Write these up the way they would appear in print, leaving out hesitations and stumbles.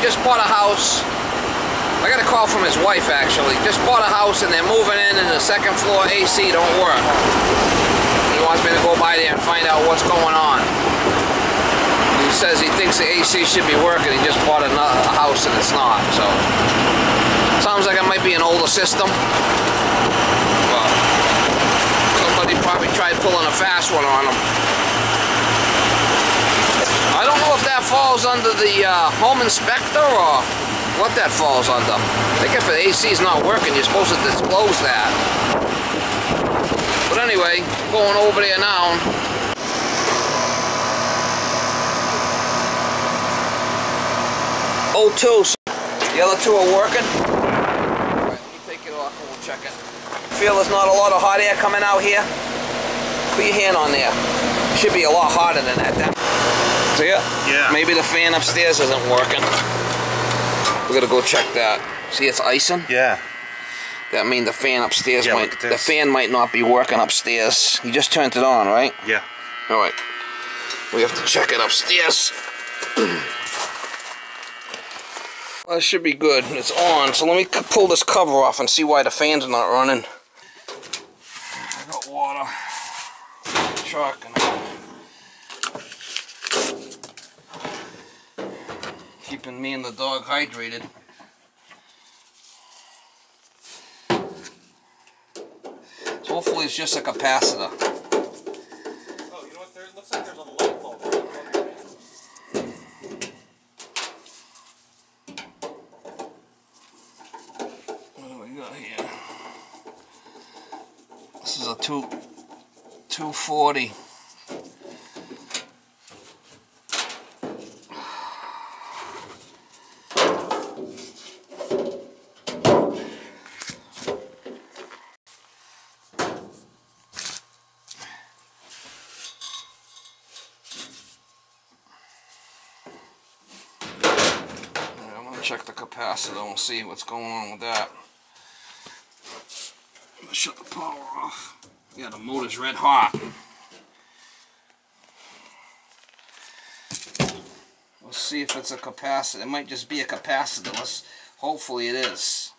just bought a house. I got a call from his wife actually. Just bought a house and they're moving in and the second floor AC don't work. He wants me to go by there and find out what's going on. He says he thinks the AC should be working. He just bought a house and it's not. So sounds like it might be an older system. But somebody probably tried pulling a fast one on him. I don't know if that falls under the home inspector or what that falls under. I think if the AC is not working, you're supposed to disclose that. But anyway, going over there now. Oh, two. So the other two are working. Alright, let me take it off and we'll check it. Feel there's not a lot of hot air coming out here? Put your hand on there. Should be a lot hotter than that. See it? Yeah. Maybe the fan upstairs isn't working. We gotta go check that. See, it's icing. Yeah. That means the fan upstairs the fan might not be working upstairs. You just turned it on, right? Yeah. All right. We have to check it upstairs. Well, it should be good. It's on. So let me pull this cover off and see why the fan's not running. I got water. Truck and keeping me and the dog hydrated. So hopefully it's just a capacitor. Oh, you know what? There looks like there's a light bulb. What do we got here? This is a 240. Check the capacitor and see what's going on with that. Let's shut the power off. Yeah, the motor's red hot. Let's see if it's a capacitor. It might just be a capacitor. Hopefully it is.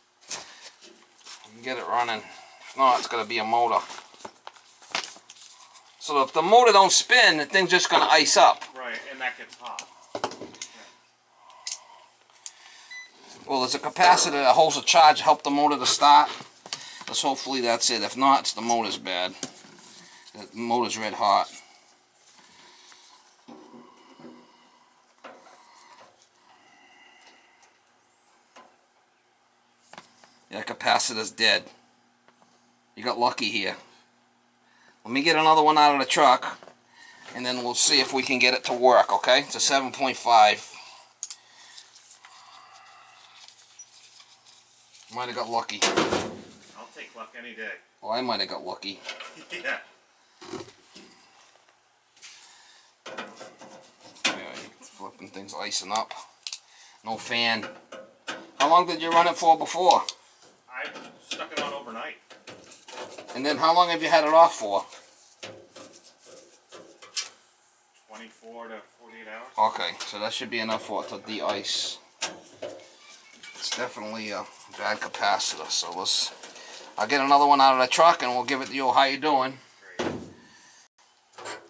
We can get it running. If not, it's going to be a motor. So if the motor don't spin, the thing's just going to ice up. Right, and that gets hot. Well, there's a capacitor that holds a charge, help the motor to start. Let's hopefully that's it. If not, it's the motor's bad. The motor's red hot. Yeah, capacitor's dead. You got lucky here. Let me get another one out of the truck, and then we'll see if we can get it to work, okay? It's a 7.5. Might have got lucky. I'll take luck any day. Well, I might have got lucky. Yeah. Flipping things icing up. No fan. How long did you run it for before? I stuck it on overnight. And then how long have you had it off for? 24 to 48 hours. Okay, so that should be enough for it to de-ice. It's definitely a bad capacitor, so I'll get another one out of the truck and we'll give it to you. How you doing? Great.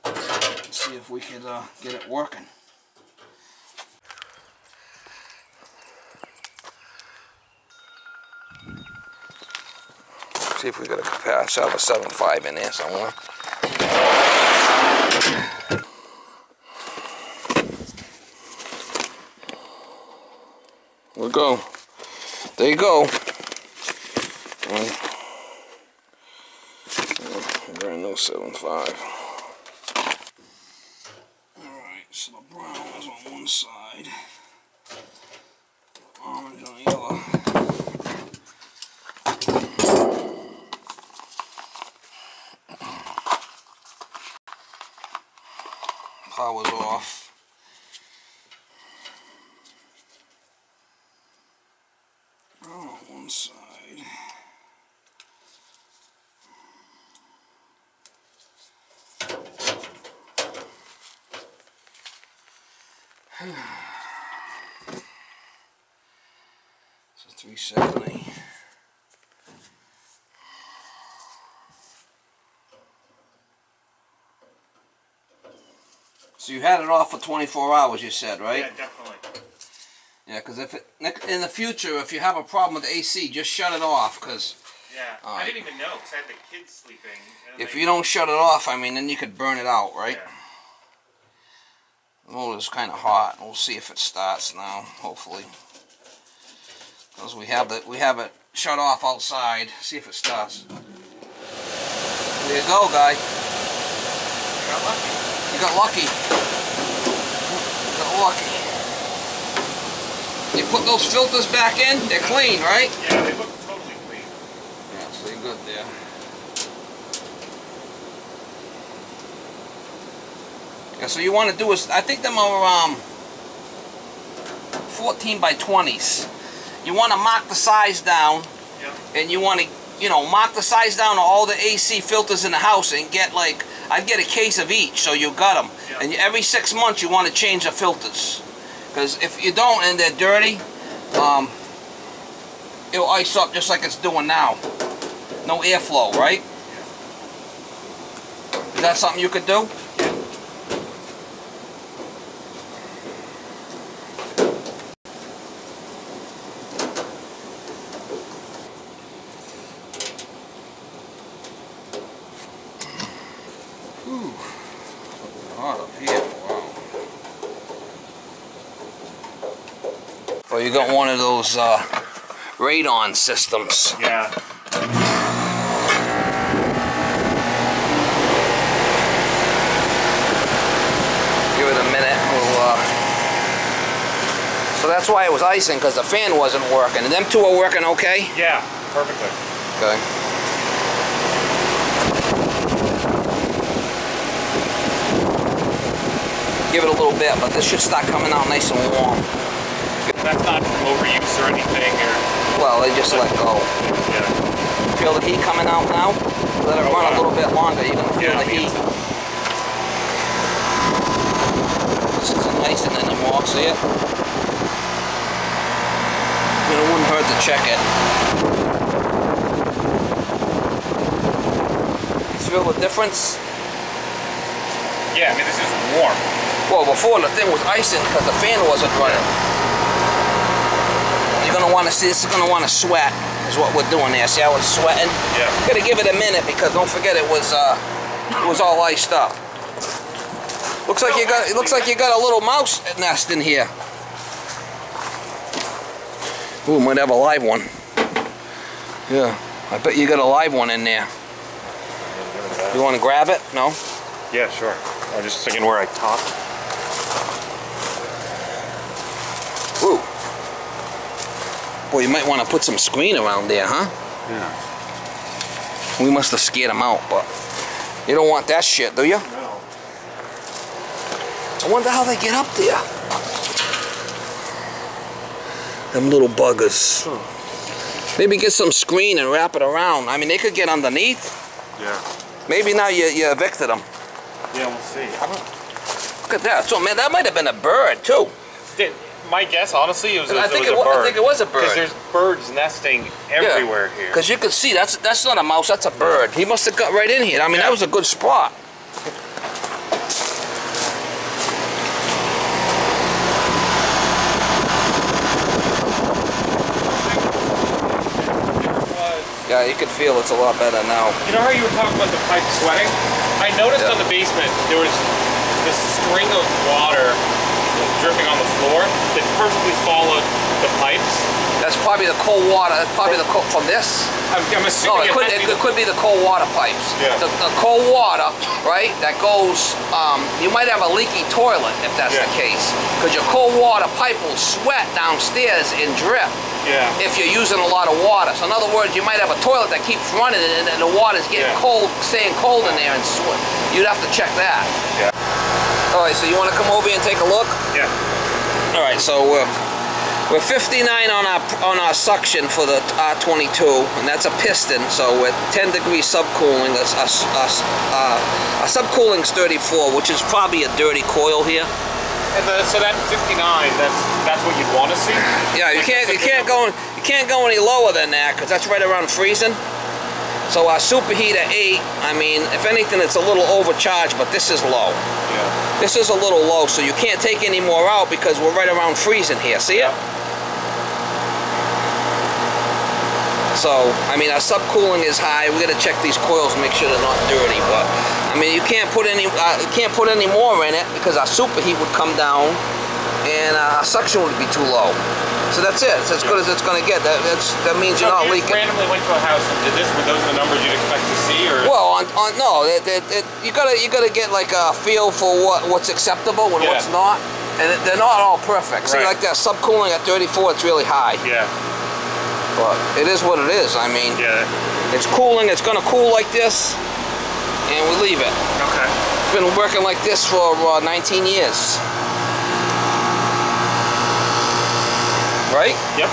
Let's see if we could get it working. See if we got a capacitor of a 7.5 in there somewhere. We'll go. There you go. Brand new 7.5. Alright, so the brown is on one side. Orange on the other. Power's off. Brown on one side. 370. So you had it off for 24 hours, you said, right? Yeah, definitely. Yeah, because if it, in the future, if you have a problem with AC, just shut it off, because... Yeah, I didn't even know, because I had the kids sleeping. If you don't shut it off, I mean, then you could burn it out, right? Yeah. The motor's kind of hot. We'll see if it starts now, hopefully. Because we have it shut off outside. See if it starts. There you go, guy. You got lucky. You got lucky. You got lucky. You put those filters back in, they're clean, right? Yeah, they look totally clean. Yeah, so you're good there. Yeah, so you want to do is, I think them are 14 by 20s. You want to mark the size down, Yep. and you want to, you know, mark the size down of all the AC filters in the house and get like, I'd get a case of each, so you got them. Yep. And every 6 months you want to change the filters. Because if you don't and they're dirty, it'll ice up just like it's doing now. No airflow, right? Yeah. Is that something you could do? Yeah. Ooh, hot up here. Wow. Well, you got one of those radon systems. Yeah. Give it a minute. So that's why it was icing, because the fan wasn't working. And them two are working okay? Yeah, perfectly. Okay. Give it a little bit, but this should start coming out nice and warm. That's not from overuse or anything, or... Well, they just let go. Yeah. Feel the heat coming out now? Let it run a little bit longer, you're going to feel the heat. This isn't icing anymore, see it? It wouldn't hurt to check it. Feel the difference? Yeah, I mean, this is warm. Well, before the thing was icing because the fan wasn't running. You're gonna want to see. This is gonna want to sweat. Is what we're doing there. See how it's sweating? Yeah. Gotta give it a minute because don't forget it was all iced up. Looks like you got. It looks like you got a little mouse nest in here. Ooh, might have a live one. Yeah, I bet you got a live one in there. You want to grab it? No? Yeah, sure. I'm just thinking where I talk. Ooh. Boy, you might want to put some screen around there, huh? Yeah. We must have scared them out, but you don't want that shit, do you? No. I wonder how they get up there. Them little buggers. Maybe get some screen and wrap it around. I mean, they could get underneath. Yeah. Maybe now you evicted them. Yeah, we'll see. Look at that. So, man, that might have been a bird, too. My guess, honestly, it was a bird. I think it was a bird. Because there's birds nesting everywhere here. Because you can see, that's not a mouse, that's a bird. He must have got right in here. I mean, that was a good spot. Yeah, you can feel it's a lot better now. You know how you were talking about the pipe sweating? I noticed on the basement there was this string of water dripping on the floor that perfectly followed the pipes. That's probably the cold water. That's probably the cold from this. I'm assuming No, it could be the cold water pipes. Yeah. The cold water, right? That goes. You might have a leaky toilet if that's the case, because your cold water pipe will sweat downstairs and drip. Yeah. If you're using a lot of water. So in other words, you might have a toilet that keeps running and the water's getting cold, staying cold in there, and you'd have to check that. Yeah. All right, so you want to come over here and take a look? Yeah. All right, so we're 59 on our suction for the R22, and that's a piston. So we're 10 degrees subcooling. Our subcooling's 34, which is probably a dirty coil here. So that 59, that's what you'd want to see. Yeah, you can't go any lower than that because that's right around freezing. So our superheater 8, I mean, if anything, it's a little overcharged, but this is low. Yeah. This is a little low, so you can't take any more out because we're right around freezing here. See it? So, I mean, our subcooling is high. We got to check these coils and make sure they're not dirty. But I mean, you can't put any more in it because our superheat would come down and our suction would be too low. So that's it. It's as good as it's going to get. That means you're not leaking. If you randomly went to a house and did this, were those the numbers you'd expect to see, or? Well, no, you gotta get like a feel for what's acceptable and what's not, and they're not all perfect. See, like that subcooling at 34, it's really high. Yeah. But it is what it is. I mean, it's cooling. It's gonna cool like this, and we leave it. Okay. It's been working like this for 19 years. Right? Yep.